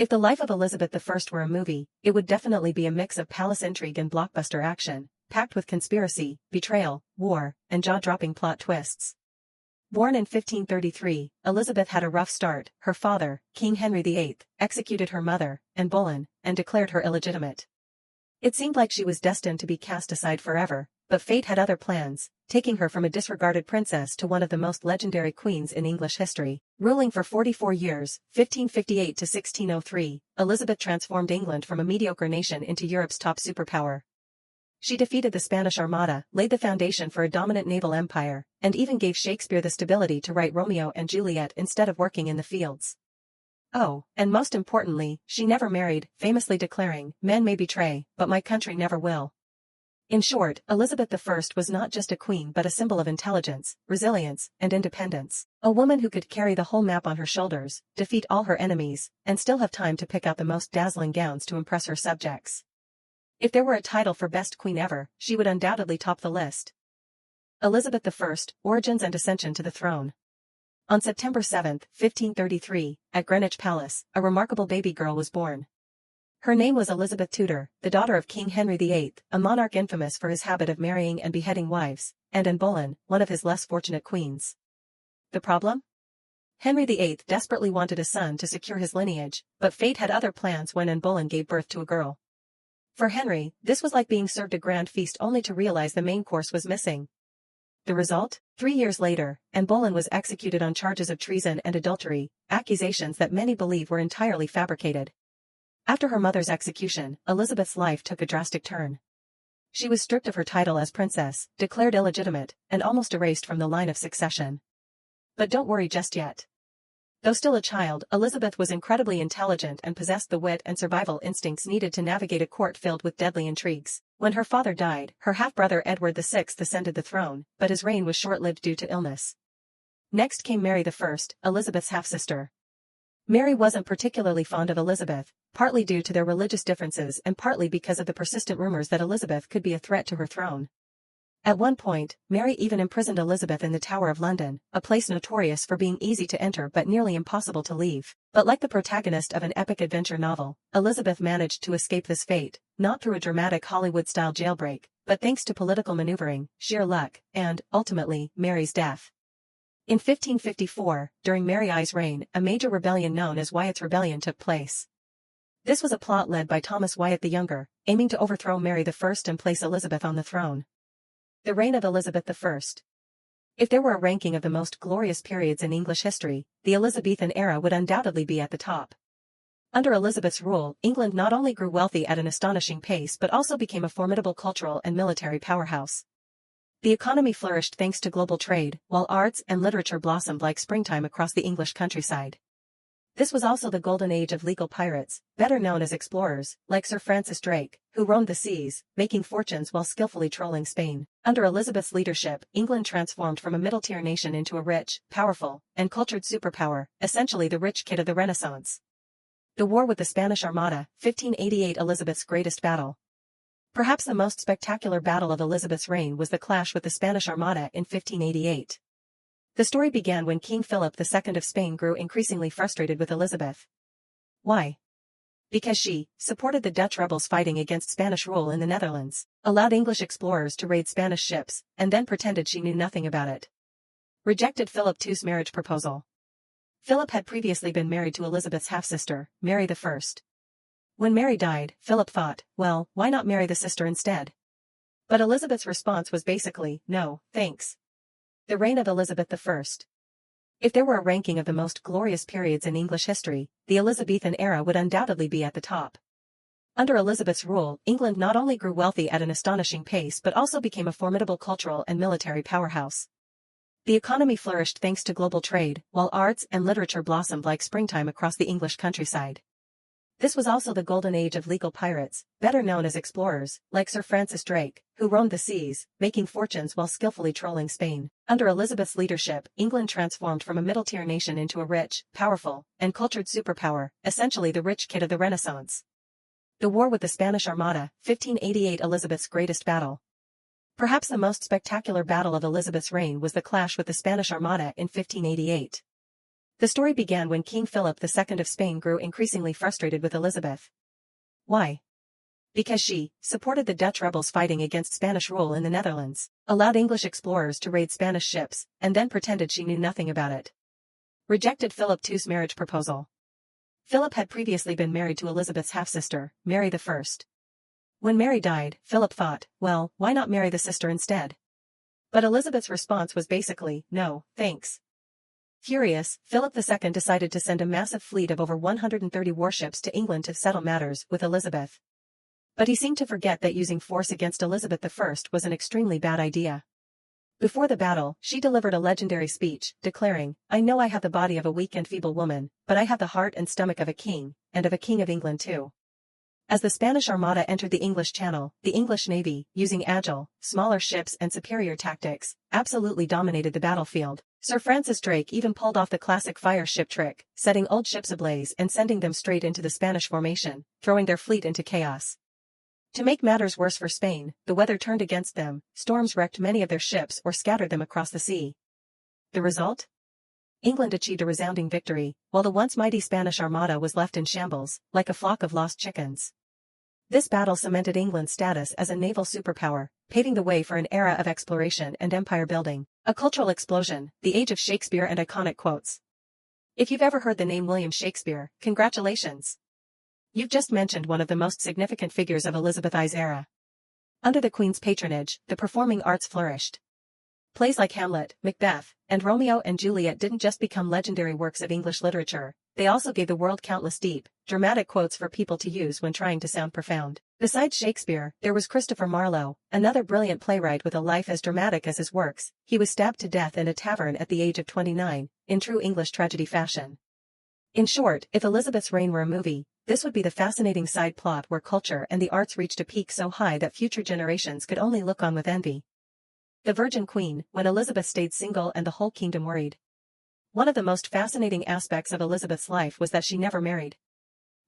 If the life of Elizabeth I were a movie, it would definitely be a mix of palace intrigue and blockbuster action, packed with conspiracy, betrayal, war, and jaw-dropping plot twists. Born in 1533, Elizabeth had a rough start. Her father, King Henry VIII, executed her mother, and Boleyn, and declared her illegitimate. It seemed like she was destined to be cast aside forever, but fate had other plans, taking her from a disregarded princess to one of the most legendary queens in English history. Ruling for 44 years, 1558 to 1603, Elizabeth transformed England from a mediocre nation into Europe's top superpower. She defeated the Spanish Armada, laid the foundation for a dominant naval empire, and even gave Shakespeare the stability to write Romeo and Juliet instead of working in the fields. Oh, and most importantly, she never married, famously declaring, "Men may betray, but my country never will." In short, Elizabeth I was not just a queen but a symbol of intelligence, resilience, and independence. A woman who could carry the whole map on her shoulders, defeat all her enemies, and still have time to pick out the most dazzling gowns to impress her subjects. If there were a title for best queen ever, she would undoubtedly top the list. Elizabeth I, Origins and Ascension to the Throne. On September 7, 1533, at Greenwich Palace, a remarkable baby girl was born. Her name was Elizabeth Tudor, the daughter of King Henry VIII, a monarch infamous for his habit of marrying and beheading wives, and Anne Boleyn, one of his less fortunate queens. The problem? Henry VIII desperately wanted a son to secure his lineage, but fate had other plans when Anne Boleyn gave birth to a girl. For Henry, this was like being served a grand feast only to realize the main course was missing. The result? 3 years later, Anne Boleyn was executed on charges of treason and adultery, accusations that many believe were entirely fabricated. After her mother's execution, Elizabeth's life took a drastic turn. She was stripped of her title as princess, declared illegitimate, and almost erased from the line of succession. But don't worry just yet. Though still a child, Elizabeth was incredibly intelligent and possessed the wit and survival instincts needed to navigate a court filled with deadly intrigues. When her father died, her half-brother Edward VI ascended the throne, but his reign was short-lived due to illness. Next came Mary I, Elizabeth's half-sister. Mary wasn't particularly fond of Elizabeth, partly due to their religious differences and partly because of the persistent rumors that Elizabeth could be a threat to her throne. At one point, Mary even imprisoned Elizabeth in the Tower of London, a place notorious for being easy to enter but nearly impossible to leave. But like the protagonist of an epic adventure novel, Elizabeth managed to escape this fate, not through a dramatic Hollywood-style jailbreak, but thanks to political maneuvering, sheer luck, and, ultimately, Mary's death. In 1554, during Mary I's reign, a major rebellion known as Wyatt's Rebellion took place. This was a plot led by Thomas Wyatt the Younger, aiming to overthrow Mary I and place Elizabeth on the throne. The reign of Elizabeth I. If there were a ranking of the most glorious periods in English history, the Elizabethan era would undoubtedly be at the top. Under Elizabeth's rule, England not only grew wealthy at an astonishing pace but also became a formidable cultural and military powerhouse. The economy flourished thanks to global trade, while arts and literature blossomed like springtime across the English countryside. This was also the golden age of legal pirates, better known as explorers, like Sir Francis Drake, who roamed the seas, making fortunes while skillfully trolling Spain. Under Elizabeth's leadership, England transformed from a middle-tier nation into a rich, powerful, and cultured superpower, essentially the rich kid of the Renaissance. The war with the Spanish Armada, 1588, Elizabeth's greatest battle. Perhaps the most spectacular battle of Elizabeth's reign was the clash with the Spanish Armada in 1588. The story began when King Philip II of Spain grew increasingly frustrated with Elizabeth. Why? Because she supported the Dutch rebels fighting against Spanish rule in the Netherlands, allowed English explorers to raid Spanish ships, and then pretended she knew nothing about it. Rejected Philip II's marriage proposal. Philip had previously been married to Elizabeth's half-sister, Mary I. When Mary died, Philip thought, well, why not marry the sister instead? But Elizabeth's response was basically, no, thanks. The reign of Elizabeth I. If there were a ranking of the most glorious periods in English history, the Elizabethan era would undoubtedly be at the top. Under Elizabeth's rule, England not only grew wealthy at an astonishing pace but also became a formidable cultural and military powerhouse. The economy flourished thanks to global trade, while arts and literature blossomed like springtime across the English countryside. This was also the golden age of legal pirates, better known as explorers, like Sir Francis Drake, who roamed the seas, making fortunes while skillfully trolling Spain. Under Elizabeth's leadership, England transformed from a middle-tier nation into a rich, powerful, and cultured superpower, essentially the rich kid of the Renaissance. The war with the Spanish Armada, 1588, Elizabeth's greatest battle. Perhaps the most spectacular battle of Elizabeth's reign was the clash with the Spanish Armada in 1588. The story began when King Philip II of Spain grew increasingly frustrated with Elizabeth. Why? Because she supported the Dutch rebels fighting against Spanish rule in the Netherlands, allowed English explorers to raid Spanish ships, and then pretended she knew nothing about it. Rejected Philip II's marriage proposal. Philip had previously been married to Elizabeth's half-sister, Mary I. When Mary died, Philip thought, well, why not marry the sister instead? But Elizabeth's response was basically, no, thanks. Furious, Philip II decided to send a massive fleet of over 130 warships to England to settle matters with Elizabeth. But he seemed to forget that using force against Elizabeth I was an extremely bad idea. Before the battle, she delivered a legendary speech, declaring, I know I have the body of a weak and feeble woman, but I have the heart and stomach of a king, and of a king of England too. As the Spanish Armada entered the English Channel, the English Navy, using agile, smaller ships and superior tactics, absolutely dominated the battlefield. Sir Francis Drake even pulled off the classic fire ship trick, setting old ships ablaze and sending them straight into the Spanish formation, throwing their fleet into chaos. To make matters worse for Spain, the weather turned against them, storms wrecked many of their ships or scattered them across the sea. The result? England achieved a resounding victory, while the once mighty Spanish Armada was left in shambles, like a flock of lost chickens. This battle cemented England's status as a naval superpower, paving the way for an era of exploration and empire building, a cultural explosion, the age of Shakespeare and iconic quotes. If you've ever heard the name William Shakespeare, congratulations! You've just mentioned one of the most significant figures of Elizabeth I's era. Under the Queen's patronage, the performing arts flourished. Plays like Hamlet, Macbeth, and Romeo and Juliet didn't just become legendary works of English literature, they also gave the world countless deep, dramatic quotes for people to use when trying to sound profound. Besides Shakespeare, there was Christopher Marlowe, another brilliant playwright with a life as dramatic as his works. He was stabbed to death in a tavern at the age of 29, in true English tragedy fashion. In short, if Elizabeth's reign were a movie, this would be the fascinating side plot where culture and the arts reached a peak so high that future generations could only look on with envy. The Virgin Queen, when Elizabeth stayed single and the whole kingdom worried. One of the most fascinating aspects of Elizabeth's life was that she never married.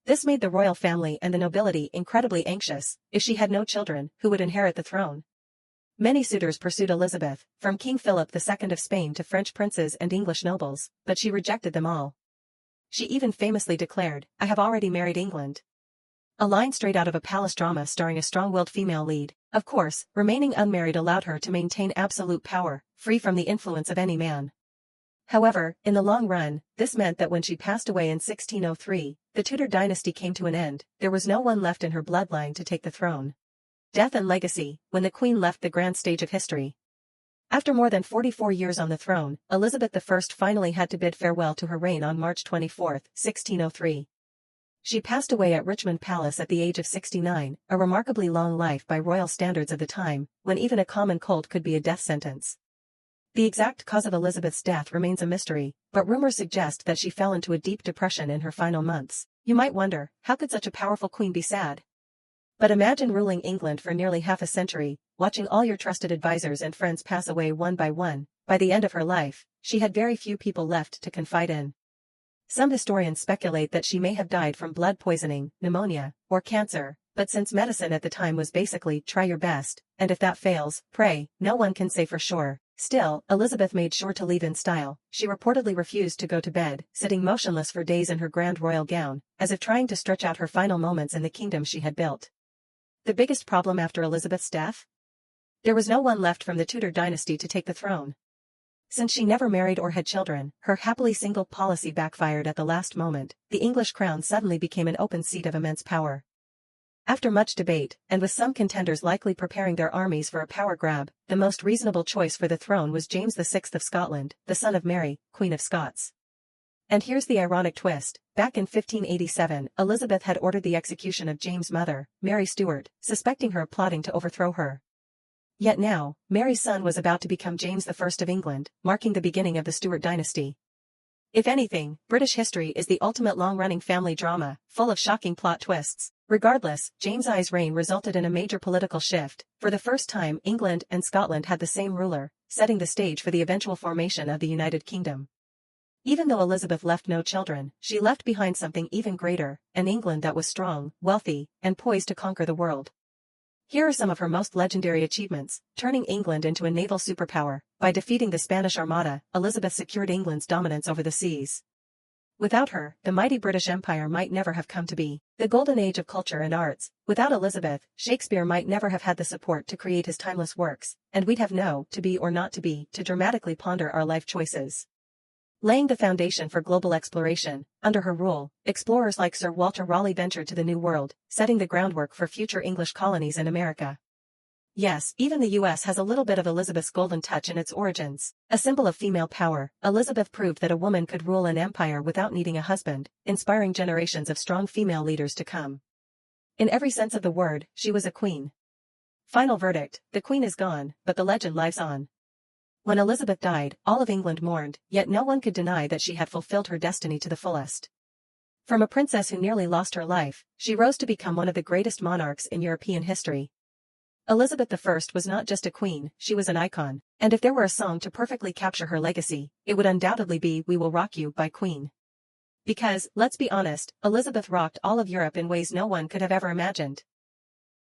This made the royal family and the nobility incredibly anxious. If she had no children, who would inherit the throne? Many suitors pursued Elizabeth, from King Philip II of Spain to French princes and English nobles, but she rejected them all. She even famously declared, I have already married England. A line straight out of a palace drama starring a strong-willed female lead. Of course, remaining unmarried allowed her to maintain absolute power, free from the influence of any man. However, in the long run, this meant that when she passed away in 1603, the Tudor dynasty came to an end. There was no one left in her bloodline to take the throne. Death and legacy, when the Queen left the grand stage of history. After more than 44 years on the throne, Elizabeth I finally had to bid farewell to her reign on March 24, 1603. She passed away at Richmond Palace at the age of 69, a remarkably long life by royal standards of the time, when even a common cold could be a death sentence. The exact cause of Elizabeth's death remains a mystery, but rumors suggest that she fell into a deep depression in her final months. You might wonder, how could such a powerful queen be sad? But imagine ruling England for nearly half a century, watching all your trusted advisors and friends pass away one by one. By the end of her life, she had very few people left to confide in. Some historians speculate that she may have died from blood poisoning, pneumonia, or cancer, but since medicine at the time was basically try your best, and if that fails, pray, no one can say for sure. Still, Elizabeth made sure to leave in style. She reportedly refused to go to bed, sitting motionless for days in her grand royal gown, as if trying to stretch out her final moments in the kingdom she had built. The biggest problem after Elizabeth's death? There was no one left from the Tudor dynasty to take the throne. Since she never married or had children, her happily single policy backfired at the last moment. The English crown suddenly became an open seat of immense power. After much debate, and with some contenders likely preparing their armies for a power grab, the most reasonable choice for the throne was James VI of Scotland, the son of Mary, Queen of Scots. And here's the ironic twist. Back in 1587, Elizabeth had ordered the execution of James' mother, Mary Stuart, suspecting her of plotting to overthrow her. Yet now, Mary's son was about to become James I of England, marking the beginning of the Stuart dynasty. If anything, British history is the ultimate long-running family drama, full of shocking plot twists. Regardless, James I's reign resulted in a major political shift. For the first time, England and Scotland had the same ruler, setting the stage for the eventual formation of the United Kingdom. Even though Elizabeth left no children, she left behind something even greater, an England that was strong, wealthy, and poised to conquer the world. Here are some of her most legendary achievements: turning England into a naval superpower. By defeating the Spanish Armada, Elizabeth secured England's dominance over the seas. Without her, the mighty British Empire might never have come to be. The golden age of culture and arts. Without Elizabeth, Shakespeare might never have had the support to create his timeless works, and we'd have no to be or not to be to dramatically ponder our life choices. Laying the foundation for global exploration, under her rule, explorers like Sir Walter Raleigh ventured to the New World, setting the groundwork for future English colonies in America. Yes, even the US has a little bit of Elizabeth's golden touch in its origins. A symbol of female power, Elizabeth proved that a woman could rule an empire without needing a husband, inspiring generations of strong female leaders to come. In every sense of the word, she was a queen. Final verdict, the queen is gone, but the legend lives on. When Elizabeth died, all of England mourned, yet no one could deny that she had fulfilled her destiny to the fullest. From a princess who nearly lost her life, she rose to become one of the greatest monarchs in European history. Elizabeth I was not just a queen, she was an icon, and if there were a song to perfectly capture her legacy, it would undoubtedly be We Will Rock You by Queen. Because, let's be honest, Elizabeth rocked all of Europe in ways no one could have ever imagined.